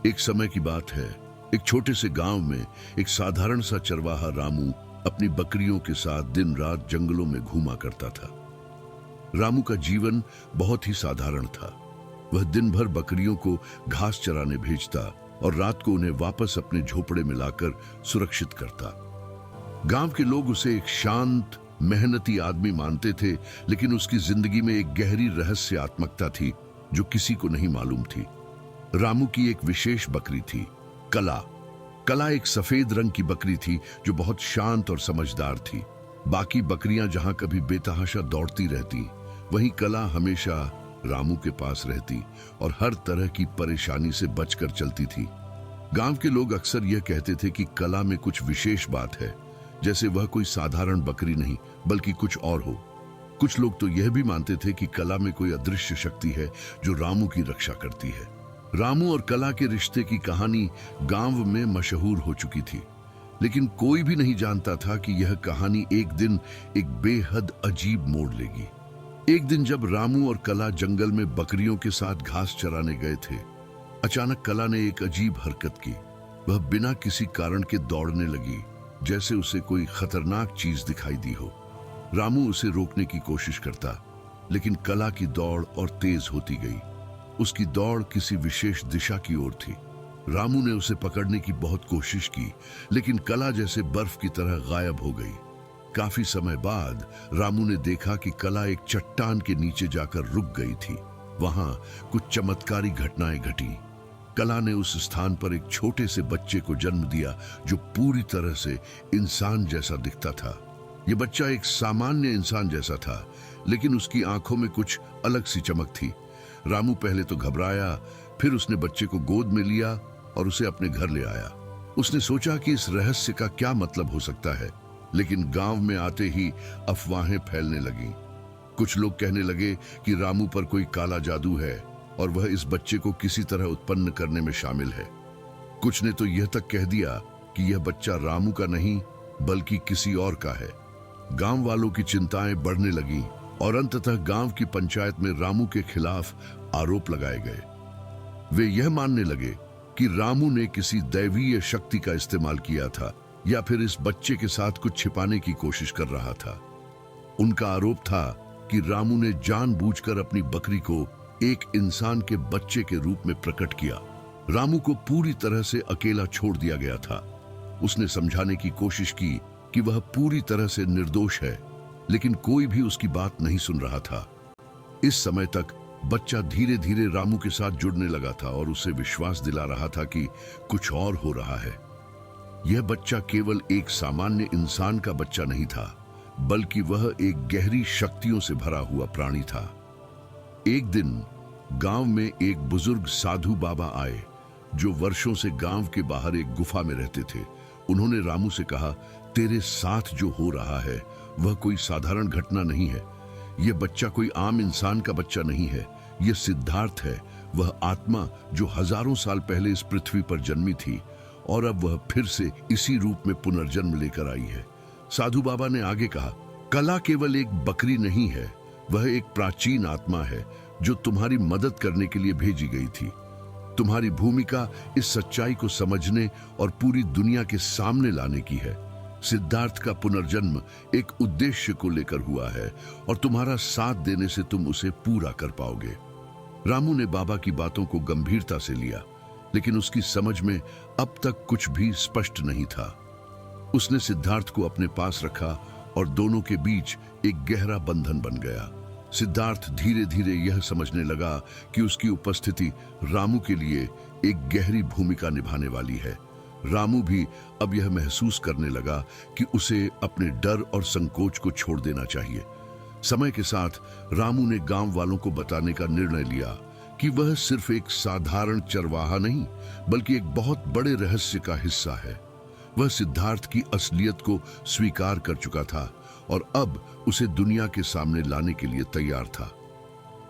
एक समय की बात है। एक छोटे से गांव में एक साधारण सा चरवाहा रामू अपनी बकरियों के साथ दिन रात जंगलों में घूमा करता था। रामू का जीवन बहुत ही साधारण था। वह दिन भर बकरियों को घास चराने भेजता और रात को उन्हें वापस अपने झोपड़े में लाकर सुरक्षित करता। गांव के लोग उसे एक शांत, मेहनती आदमी मानते थे, लेकिन उसकी जिंदगी में एक गहरी रहस्यात्मकता थी जो किसी को नहीं मालूम थी। रामू की एक विशेष बकरी थी, कला। कला एक सफेद रंग की बकरी थी जो बहुत शांत और समझदार थी। बाकी बकरियां जहां कभी बेतहाशा दौड़ती रहती, वहीं कला हमेशा रामू के पास रहती और हर तरह की परेशानी से बचकर चलती थी। गांव के लोग अक्सर यह कहते थे कि कला में कुछ विशेष बात है, जैसे वह कोई साधारण बकरी नहीं बल्कि कुछ और हो। कुछ लोग तो यह भी मानते थे कि कला में कोई अदृश्य शक्ति है जो रामू की रक्षा करती है। रामू और कला के रिश्ते की कहानी गांव में मशहूर हो चुकी थी, लेकिन कोई भी नहीं जानता था कि यह कहानी एक दिन एक बेहद अजीब मोड़ लेगी। एक दिन जब रामू और कला जंगल में बकरियों के साथ घास चराने गए थे, अचानक कला ने एक अजीब हरकत की। वह बिना किसी कारण के दौड़ने लगी, जैसे उसे कोई खतरनाक चीज दिखाई दी हो। रामू उसे रोकने की कोशिश करता, लेकिन कला की दौड़ और तेज होती गई। उसकी दौड़ किसी विशेष दिशा की ओर थी। रामू ने उसे पकड़ने की बहुत कोशिश की, लेकिन कला जैसे बर्फ की तरह गायब हो गई। काफी समय बाद रामू ने देखा कि कला एक चट्टान के नीचे जाकर रुक गई थी। वहां कुछ चमत्कारी घटनाएं घटी। कला ने उस स्थान पर एक छोटे से बच्चे को जन्म दिया जो पूरी तरह से इंसान जैसा दिखता था। यह बच्चा एक सामान्य इंसान जैसा था, लेकिन उसकी आंखों में कुछ अलग सी चमक थी। रामू पहले तो घबराया, फिर उसने बच्चे को गोद में लिया और उसे अपने घर ले आया। उसने सोचा कि इस रहस्य का क्या मतलब हो सकता है, लेकिन गांव में आते ही अफवाहें फैलने लगीं। कुछ लोग कहने लगे कि रामू पर कोई काला जादू है और वह इस बच्चे को किसी तरह उत्पन्न करने में शामिल है। कुछ ने तो यह तक कह दिया कि यह बच्चा रामू का नहीं बल्कि किसी और का है। गांव वालों की चिंताएं बढ़ने लगीं और अंततः गांव की पंचायत में रामू के खिलाफ आरोप लगाए गए। वे यह मानने लगे कि रामू ने किसी दैवीय शक्ति का इस्तेमाल किया था या फिर इस बच्चे के साथ कुछ छिपाने की कोशिश कर रहा था। उनका आरोप था कि रामू ने जानबूझकर अपनी बकरी को एक इंसान के बच्चे के रूप में प्रकट किया। रामू को पूरी तरह से अकेला छोड़ दिया गया था। उसने समझाने की कोशिश की कि वह पूरी तरह से निर्दोष है, लेकिन कोई भी उसकी बात नहीं सुन रहा था। इस समय तक बच्चा धीरे धीरे रामू के साथ जुड़ने लगा था और उसे विश्वास दिला रहा था कि कुछ और हो रहा है। यह बच्चा केवल एक सामान्य इंसान का बच्चा नहीं था, बल्कि वह एक गहरी शक्तियों से भरा हुआ प्राणी था। एक दिन गांव में एक बुजुर्ग साधु बाबा आए, जो वर्षों से गांव के बाहर एक गुफा में रहते थे। उन्होंने रामू से कहा, तेरे साथ जो हो रहा है वह कोई साधारण घटना नहीं है। यह बच्चा कोई आम इंसान का बच्चा नहीं है। यह सिद्धार्थ है, वह आत्मा जो हजारों साल पहले इस पृथ्वी पर जन्मी थी और अब वह फिर से इसी रूप में पुनर्जन्म लेकर आई है। साधु बाबा ने आगे कहा, कला केवल एक बकरी नहीं है, वह एक प्राचीन आत्मा है जो तुम्हारी मदद करने के लिए भेजी गई थी। तुम्हारी भूमिका इस सच्चाई को समझने और पूरी दुनिया के सामने लाने की है। सिद्धार्थ का पुनर्जन्म एक उद्देश्य को लेकर हुआ है और तुम्हारा साथ देने से तुम उसे पूरा कर पाओगे। रामू ने बाबा की बातों को गंभीरता से लिया, लेकिन उसकी समझ में अब तक कुछ भी स्पष्ट नहीं था। उसने सिद्धार्थ को अपने पास रखा और दोनों के बीच एक गहरा बंधन बन गया। सिद्धार्थ धीरे धीरे यह समझने लगा कि उसकी उपस्थिति रामू के लिए एक गहरी भूमिका निभाने वाली है। रामू भी अब यह महसूस करने लगा कि उसे अपने डर और संकोच को छोड़ देना चाहिए। समय के साथ रामू ने गांव वालों को बताने का निर्णय लिया कि वह सिर्फ एक साधारण चरवाहा नहीं, बल्कि एक बहुत बड़े रहस्य का हिस्सा है। वह सिद्धार्थ की असलियत को स्वीकार कर चुका था और अब उसे दुनिया के सामने लाने के लिए तैयार था।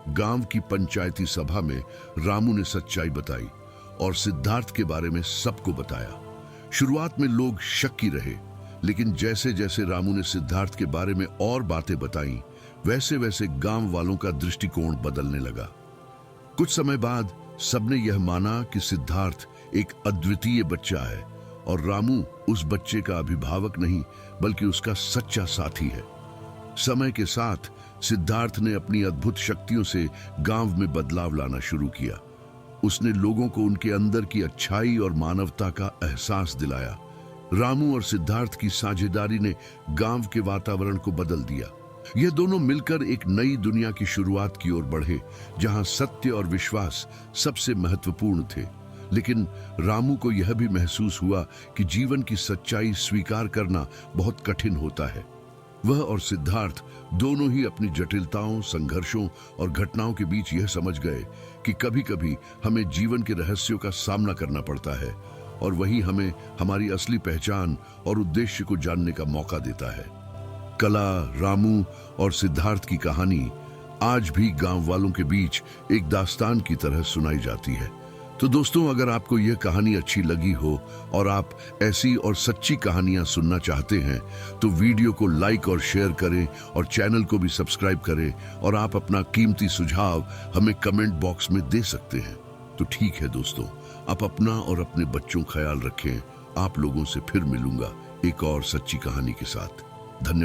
गांव की पंचायती सभा में रामू ने सच्चाई बताई और सिद्धार्थ के बारे में सबको बताया। शुरुआत में लोग शक्की रहे, लेकिन जैसे जैसे रामू ने सिद्धार्थ के बारे में और बातें बताई, वैसे वैसे गांव वालों का दृष्टिकोण बदलने लगा। कुछ समय बाद सबने यह माना कि सिद्धार्थ एक अद्वितीय बच्चा है और रामू उस बच्चे का अभिभावक नहीं बल्कि उसका सच्चा साथी है। समय के साथ सिद्धार्थ ने अपनी अद्भुत शक्तियों से गांव में बदलाव लाना शुरू किया। उसने लोगों को उनके अंदर की अच्छाई और मानवता का एहसास दिलाया। रामू और सिद्धार्थ की साझेदारी ने गांव के वातावरण को बदल दिया। ये दोनों मिलकर एक नई दुनिया की शुरुआत की ओर बढ़े, जहां सत्य और विश्वास सबसे महत्वपूर्ण थे। लेकिन रामू को यह भी महसूस हुआ कि जीवन की सच्चाई स्वीकार करना बहुत कठिन होता है। वह और सिद्धार्थ दोनों ही अपनी जटिलताओं, संघर्षों और घटनाओं के बीच यह समझ गए कि कभी-कभी हमें जीवन के रहस्यों का सामना करना पड़ता है और वही हमें हमारी असली पहचान और उद्देश्य को जानने का मौका देता है। कला, रामू और सिद्धार्थ की कहानी आज भी गांव वालों के बीच एक दास्तान की तरह सुनाई जाती है। तो दोस्तों, अगर आपको यह कहानी अच्छी लगी हो और आप ऐसी और सच्ची कहानियां सुनना चाहते हैं तो वीडियो को लाइक और शेयर करें और चैनल को भी सब्सक्राइब करें, और आप अपना कीमती सुझाव हमें कमेंट बॉक्स में दे सकते हैं। तो ठीक है दोस्तों, आप अपना और अपने बच्चों ख्याल रखें। आप लोगों से फिर मिलूंगा एक और सच्ची कहानी के साथ। धन्यवाद।